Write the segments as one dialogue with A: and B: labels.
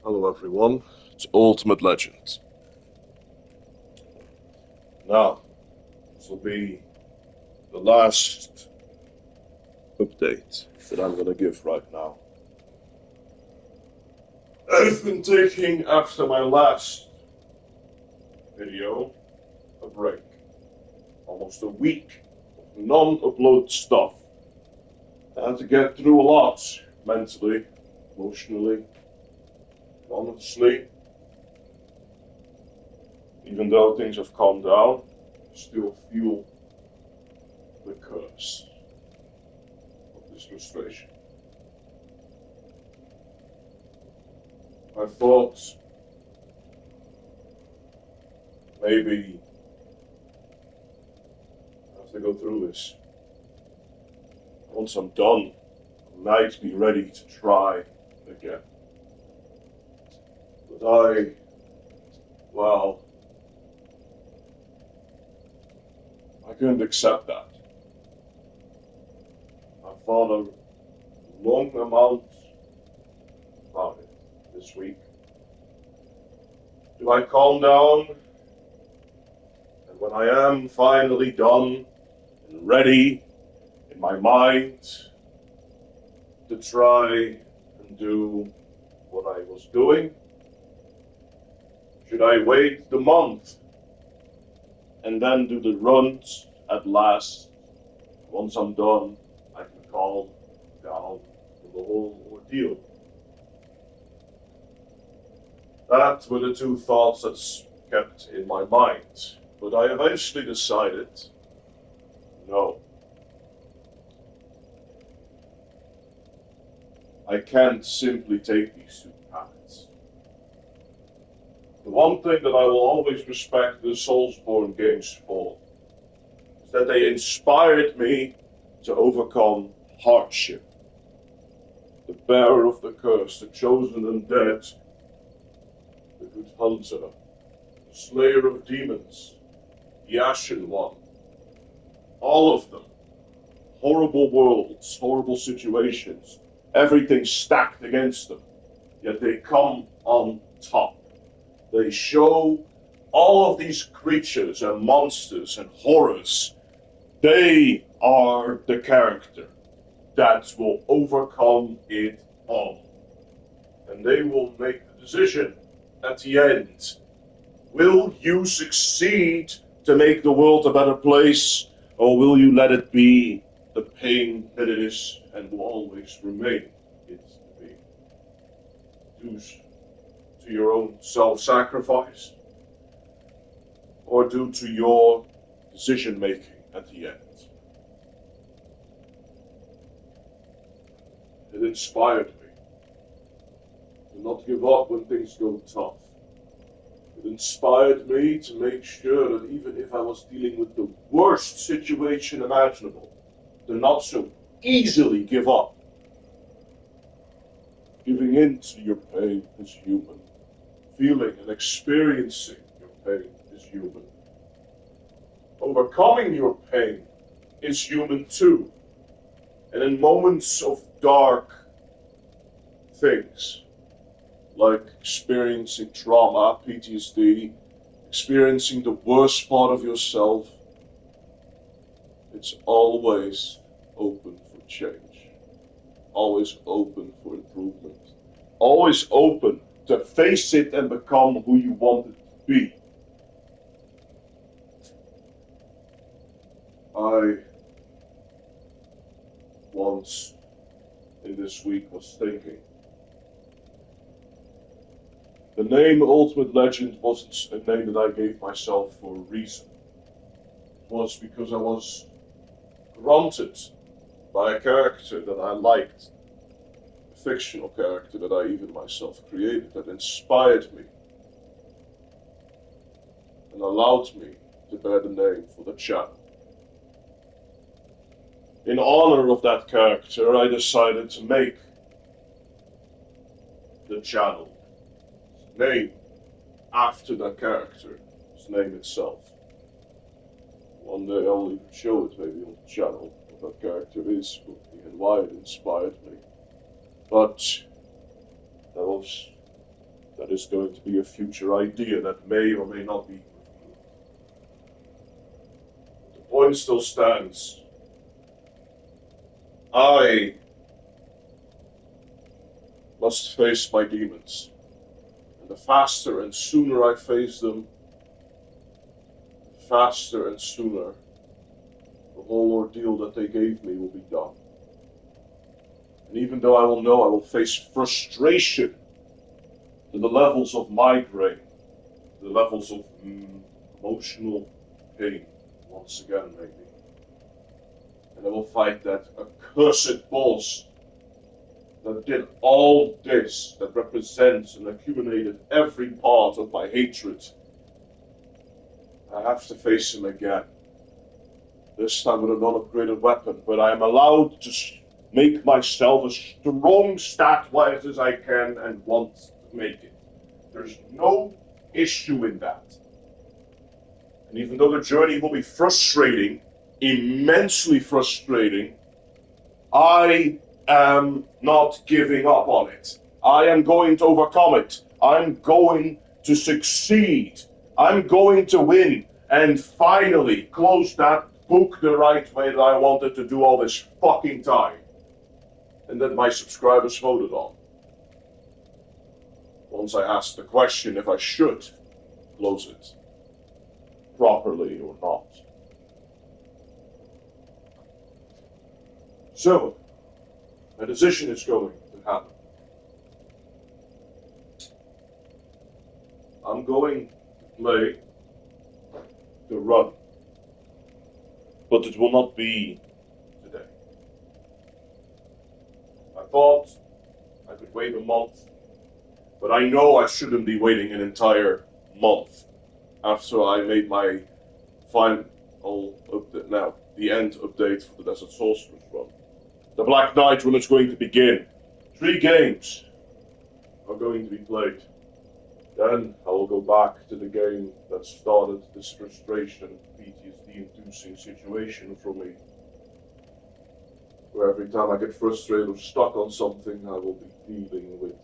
A: Hello everyone, it's Ultimate Legend. Now, this will be the last update that I'm going to give right now. I've been taking, after my last video, a break. Almost a week of non-upload stuff. I had to get through a lot, mentally, emotionally, honestly. Even though things have calmed down, I still feel the curse of this frustration. I thought maybe as I go through this, once I'm done, I might be ready to try again. But I couldn't accept that. I thought a long amount about it this week. Do I calm down? And when I am finally done and ready in my mind to try and do what I was doing, should I wait the month and then do the runs at last? Once I'm done, I can calm down from the whole ordeal. That were the two thoughts that's kept in my mind. But I eventually decided, no. I can't simply take these two paths. The one thing that I will always respect the Soulsborne games for is that they inspired me to overcome hardship. The bearer of the curse, the chosen undead, the good hunter, the slayer of demons, the Ashen One. All of them. Horrible worlds, horrible situations, everything stacked against them. Yet they come on top. They show all of these creatures and monsters and horrors. They are the character that will overcome it all. And they will make the decision at the end. Will you succeed to make the world a better place, or will you let it be the pain that it is and will always remain it to be? Due to your own self-sacrifice, or due to your decision-making at the end? It inspired me to not give up when things go tough. It inspired me to make sure that even if I was dealing with the worst situation imaginable, to not so easily give up. Giving in to your pain is human. Feeling and experiencing your pain is human. Overcoming your pain is human too. And in moments of dark things, like experiencing trauma, PTSD, experiencing the worst part of yourself, it's always open for change, always open for improvement, always open to face it and become who you want it to be. I once in this week was thinking, the name Ultimate Legend wasn't a name that I gave myself for a reason. It was because I was granted by a character that I liked, a fictional character that I even myself created, that inspired me and allowed me to bear the name for the channel. In honor of that character, I decided to make the channel name after that character, his name itself. One day I'll even show it maybe on the channel, what that character is for me and why it inspired me. But that was That is going to be a future idea that may or may not be revealed. The point still stands. I must face my demons. And the faster and sooner I face them, the faster and sooner the whole ordeal that they gave me will be done. And even though I will face frustration to the levels of migraine, to the levels of emotional pain, once again maybe. And I will fight that accursed boss that did all this, that represents and accumulated every part of my hatred. I have to face him again. This time with a non-upgraded weapon, but I am allowed to make myself as strong stat-wise as I can and want to make it. There's no issue in that. And even though the journey will be frustrating, immensely frustrating, I am not giving up on it. I am going to overcome it. I'm going to succeed. I'm going to win and finally close that book the right way that I wanted to do all this fucking time. And that my subscribers voted on. Once I asked the question if I should close it properly or not. So, a decision is going to happen. I'm going to play the run, but it will not be today. I thought I could wait a month, but I know I shouldn't be waiting an entire month after I made my final update now, the end update for the Desert Sorcerer's run. The Black Knight run is going to begin. 3 games are going to be played. Then I will go back to the game that started this frustration, PTSD-inducing situation for me. Where every time I get frustrated or stuck on something, I will be dealing with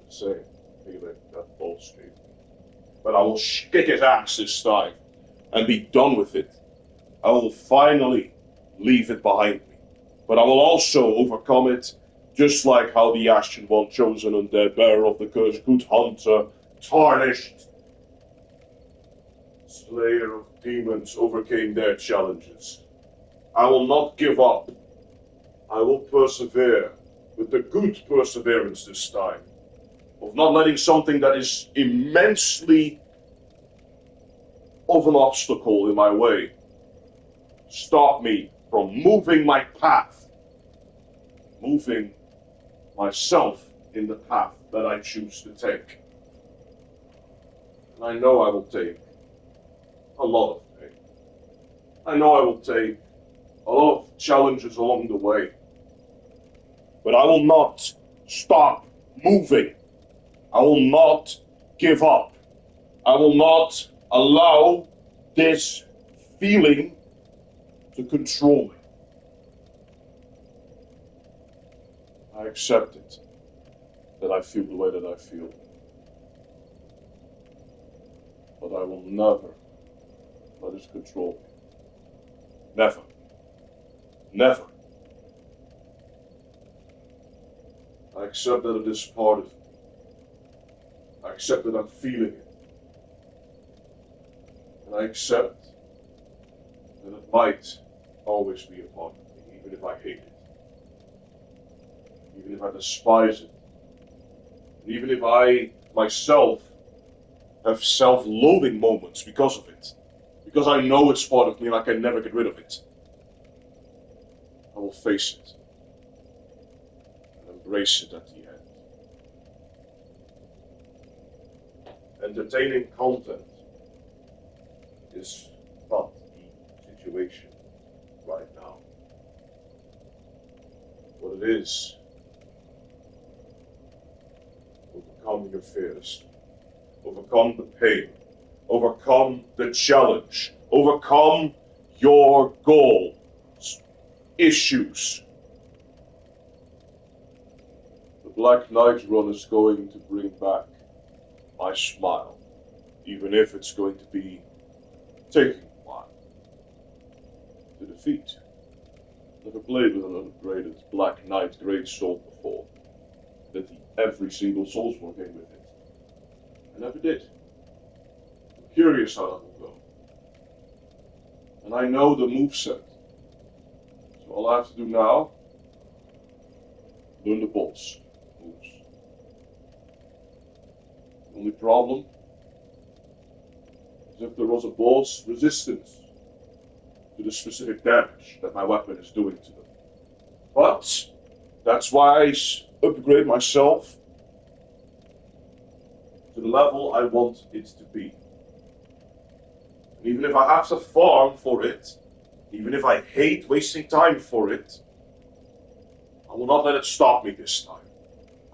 A: the same feeling that boss gave me. But I will kick his ass this time and be done with it. I will finally leave it behind me. But I will also overcome it, just like how the Ashen One, Chosen Undead, Bearer of the Curse, Good Hunter, Tarnished, Slayer of Demons overcame their challenges. I will not give up. I will persevere with the good perseverance this time, of not letting something that is immensely of an obstacle in my way stop me from moving my path, moving myself in the path that I choose to take. And I know I will take a lot of pain. I know I will take a lot of challenges along the way. But I will not stop moving. I will not give up. I will not allow this feeling to control me. I accept it, that I feel the way that I feel. But I will never let it control me. Never. Never. I accept that it is part of me. I accept that I'm feeling it. And I accept that it might always be a part of me, even if I hate it. Even if I despise it. And even if I, myself, have self-loathing moments because of it. Because I know it's part of me and I can never get rid of it. I will face it. And embrace it at the end. Entertaining content is not the situation right now. What it is, overcome your fears, overcome the pain, overcome the challenge, overcome your goals, issues. The Black Knight run is going to bring back my smile, even if it's going to be taking a while to defeat. Never played with an upgraded Black Knight Great Sword before. That every single Soulsborne came with it. I never did. I'm curious how that will go. And I know the moveset. So all I have to do now, learn the boss moves. The only problem is if there was a boss resistance to the specific damage that my weapon is doing to them. But that's why I upgrade myself to the level I want it to be. And even if I have to farm for it, even if I hate wasting time for it, I will not let it stop me this time.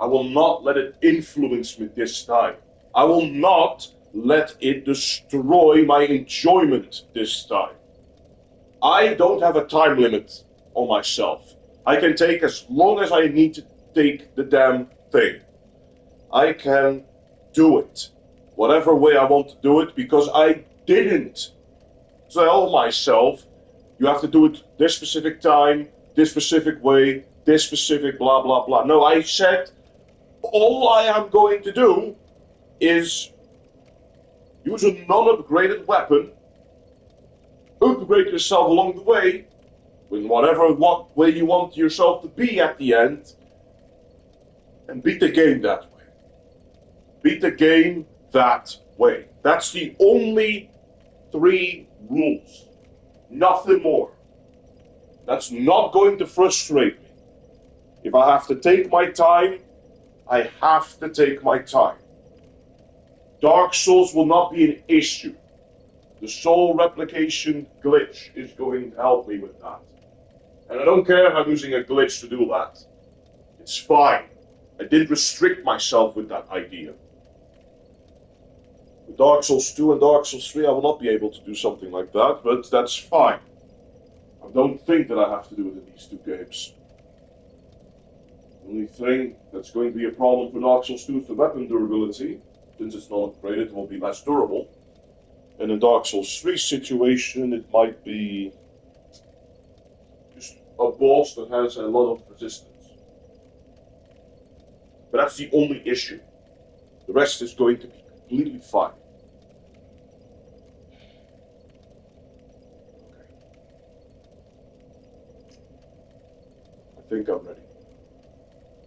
A: I will not let it influence me this time. I will not let it destroy my enjoyment this time. I don't have a time limit on myself. I can take as long as I need to take the damn thing. I can do it whatever way I want to do it, because I didn't tell myself you have to do it this specific time, this specific way, this specific blah blah blah. No, I said all I am going to do is use a non-upgraded weapon, upgrade yourself along the way, with what way you want yourself to be at the end, and beat the game that way. Beat the game that way. That's the only 3 rules. Nothing more. That's not going to frustrate me. If I have to take my time, I have to take my time. Dark Souls will not be an issue. The soul replication glitch is going to help me with that. And I don't care if I'm using a glitch to do that. It's fine. I didn't restrict myself with that idea. With Dark Souls 2 and Dark Souls 3, I will not be able to do something like that, but that's fine. I don't think that I have to do it in these 2 games. The only thing that's going to be a problem for Dark Souls 2 is the weapon durability. Since it's not upgraded, it will be less durable. And in Dark Souls 3 situation, it might be just a boss that has a lot of resistance. But that's the only issue. The rest is going to be completely fine. Okay. I think I'm ready.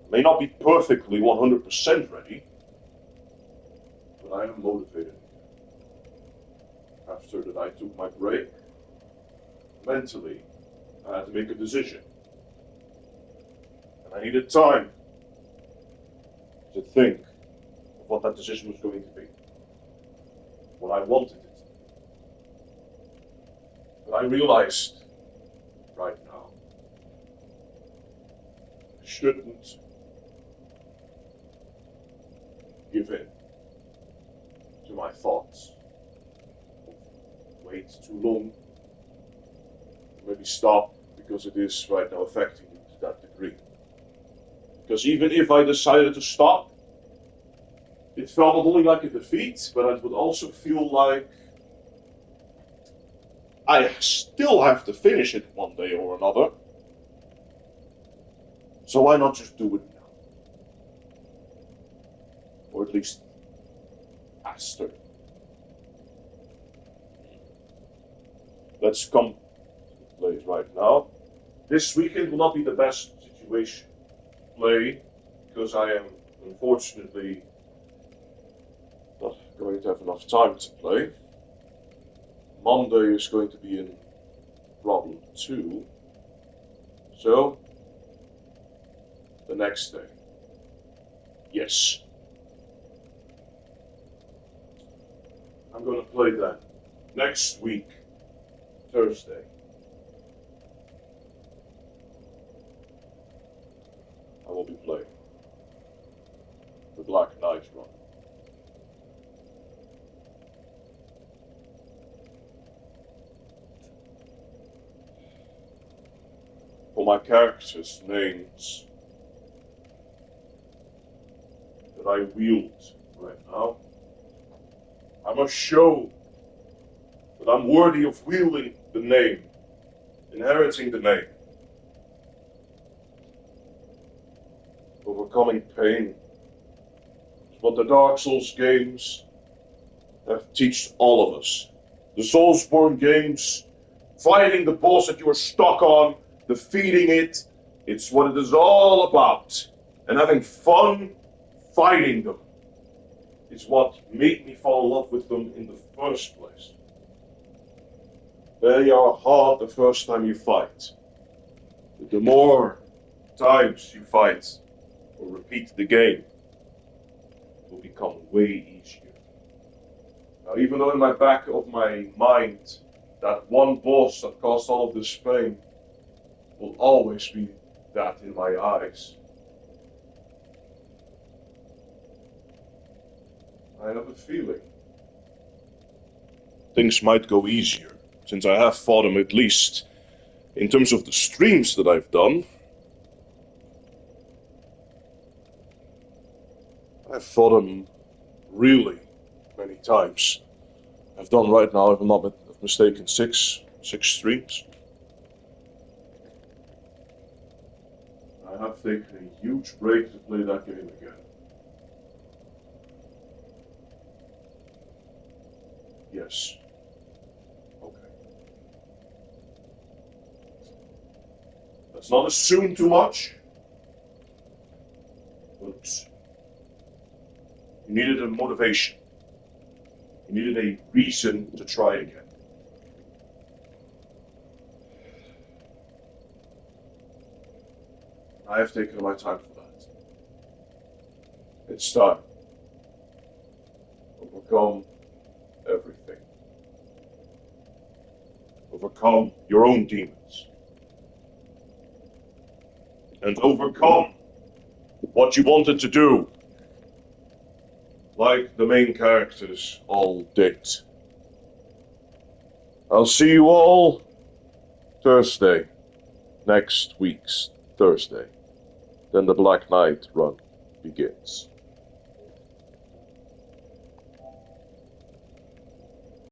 A: I may not be perfectly 100% ready, but I am motivated. After that I took my break, mentally, I had to make a decision. And I needed time to think of what that decision was going to be. What I wanted it to be. But I realized right now, I shouldn't give in to my thoughts. Wait too long, maybe stop, because it is right now affecting you to that degree. Because even if I decided to stop, it felt not only like a defeat, but it would also feel like I still have to finish it one day or another. So why not just do it now? Or at least faster. Let's come to the place right now. This weekend will not be the best situation to play, because I am unfortunately not going to have enough time to play. Monday is going to be a problem too. So, the next day. Yes. I'm going to play that next week. Thursday. I will be playing the Black Knight run. For my character's names that I wield right now, I must show that I'm worthy of wielding the name, inheriting the name. Overcoming pain is what the Dark Souls games have taught all of us. The Soulsborne games, fighting the boss that you are stuck on, defeating it, it's what it is all about. And having fun fighting them is what made me fall in love with them in the first place. They are hard the first time you fight. But the more times you fight or repeat the game, it will become way easier. Now, even though in my back of my mind, that one boss that caused all of this pain will always be that in my eyes. I have a feeling things might go easier, since I have fought him, at least in terms of the streams that I've done. I've fought him really many times. I've done right now, if I'm not mistaken, six streams. I have taken a huge break to play that game again. Yes. Okay. Let's not assume too much. But you needed a motivation. You needed a reason to try again. I have taken my time for that. It's time. Overcome everything. Overcome your own demons. And overcome what you wanted to do. Like the main characters all did. I'll see you all Thursday. Next week's Thursday. Then the Black Knight run begins.